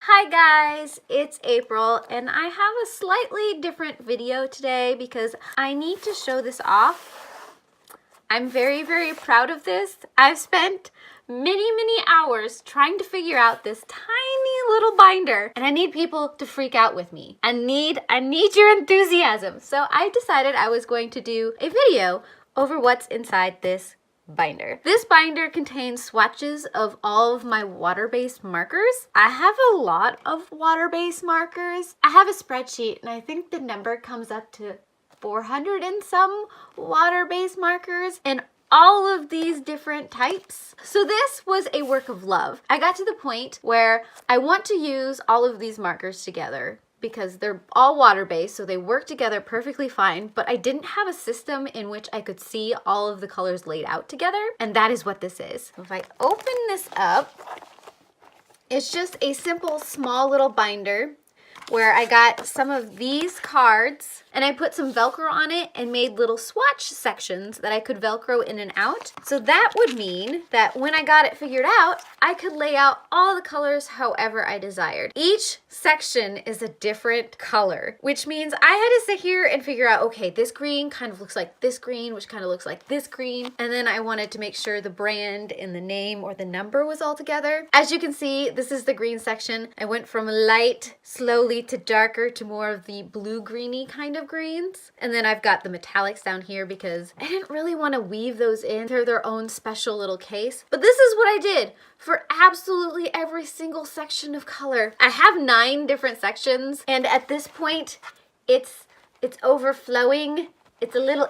Hi guys, it's April and I have a slightly different video today because I need to show this off. I'm very proud of this. I've spent many hours trying to figure out this tiny little binder and I need people to freak out with me. I need your enthusiasm. So I decided I was going to do a video over what's inside this binder. This binder contains swatches of all of my water-based markers. I have a lot of water-based markers. I have a spreadsheet and I think the number comes up to 400 and some water-based markers and all of these different types. So this was a work of love. I got to the point where I want to use all of these markers together because they're all water-based, so they work together perfectly fine, but I didn't have a system in which I could see all of the colors laid out together, and that is what this is. If I open this up, it's just a simple, small little binder where I got some of these cards and I put some Velcro on it and made little swatch sections that I could Velcro in and out. So that would mean that when I got it figured out, I could lay out all the colors however I desired. Each section is a different color, which means I had to sit here and figure out, okay, this green kind of looks like this green, which kind of looks like this green. And then I wanted to make sure the brand and the name or the number was all together. As you can see, this is the green section. I went from light, slowly to darker to more of the blue-greeny kind of greens. And then I've got the metallics down here because I didn't really want to weave those in. They're their own special little case. But this is what I did for absolutely every single section of color. I have 9 different sections, and at this point, it's overflowing. It's a little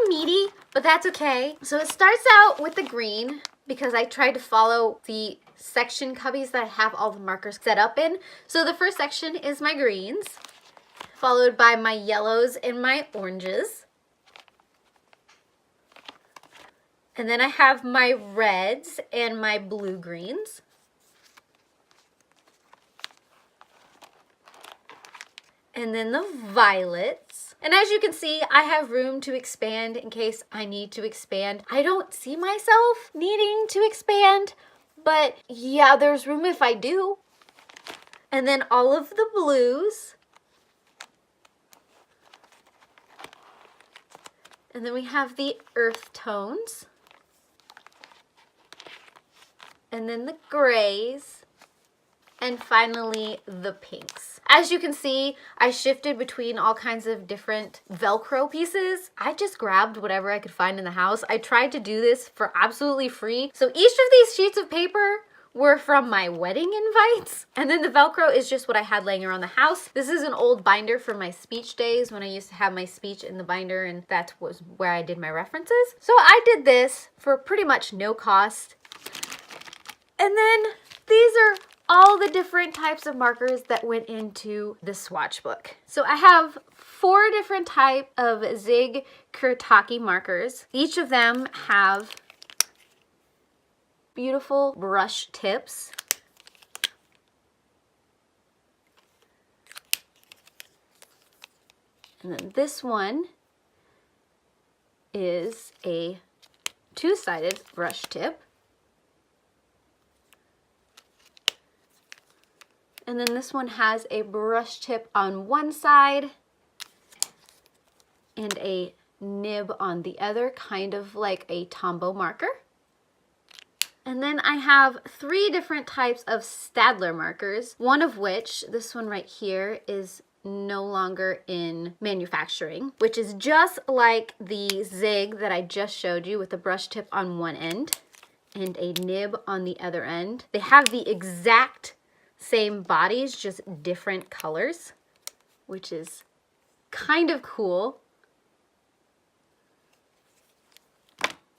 meaty, but that's okay. So it starts out with the green because I tried to follow the section cubbies that I have all the markers set up in. So the first section is my greens, followed by my yellows and my oranges. And then I have my reds and my blue greens. And then the violets. And as you can see, I have room to expand in case I need to expand. I don't see myself needing to expand, but yeah, there's room if I do. And then all of the blues. And then we have the earth tones. And then the grays. And finally, the pinks. As you can see, I shifted between all kinds of different Velcro pieces. I just grabbed whatever I could find in the house. I tried to do this for absolutely free. So each of these sheets of paper were from my wedding invites. And then the Velcro is just what I had laying around the house. This is an old binder from my speech days when I used to have my speech in the binder, and that was where I did my references. So I did this for pretty much no cost. And then these are all the different types of markers that went into the swatch book. So I have 4 different types of Zig Kuretake markers. Each of them have beautiful brush tips. And then this one is a 2-sided brush tip. And then this one has a brush tip on one side and a nib on the other, kind of like a Tombow marker. And then I have 3 different types of STAEDTLER markers, one of which, this one right here, is no longer in manufacturing, which is just like the Zig that I just showed you with the brush tip on one end and a nib on the other end. They have the exact same bodies, just different colors, which is kind of cool.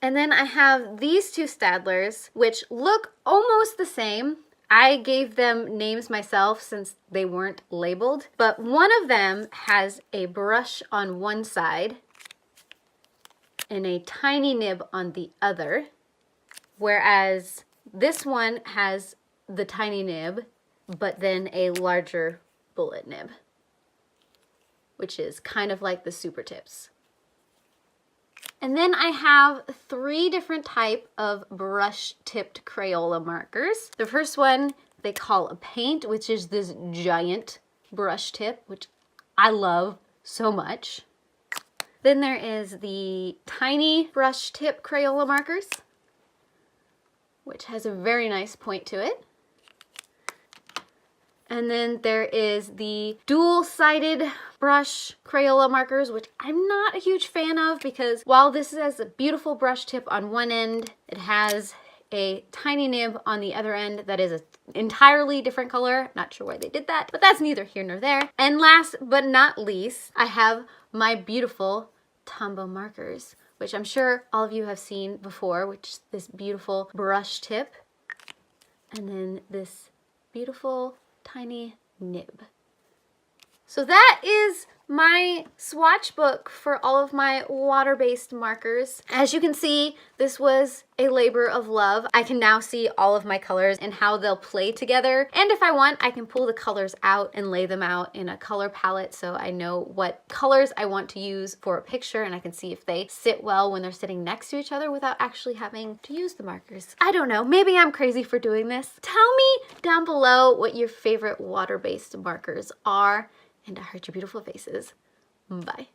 And then I have these 2 STAEDTLERs, which look almost the same. I gave them names myself since they weren't labeled, but one of them has a brush on one side and a tiny nib on the other, whereas this one has the tiny nib but then a larger bullet nib, which is kind of like the super tips. And then I have 3 different types of brush tipped Crayola markers. The first one they call a paint, which is this giant brush tip, which I love so much. Then there is the tiny brush tip Crayola markers, which has a very nice point to it. And then there is the dual-sided brush Crayola markers, which I'm not a huge fan of because while this has a beautiful brush tip on one end, it has a tiny nib on the other end that is an entirely different color. Not sure why they did that, but that's neither here nor there. And last but not least, I have my beautiful Tombow markers, which I'm sure all of you have seen before, which is this beautiful brush tip. And then this beautiful tiny nib. So that is my swatch book for all of my water-based markers. As you can see, this was a labor of love. I can now see all of my colors and how they'll play together. And if I want, I can pull the colors out and lay them out in a color palette so I know what colors I want to use for a picture, and I can see if they sit well when they're sitting next to each other without actually having to use the markers. I don't know, maybe I'm crazy for doing this. Tell me down below what your favorite water-based markers are, and I heart your beautiful faces. Bye.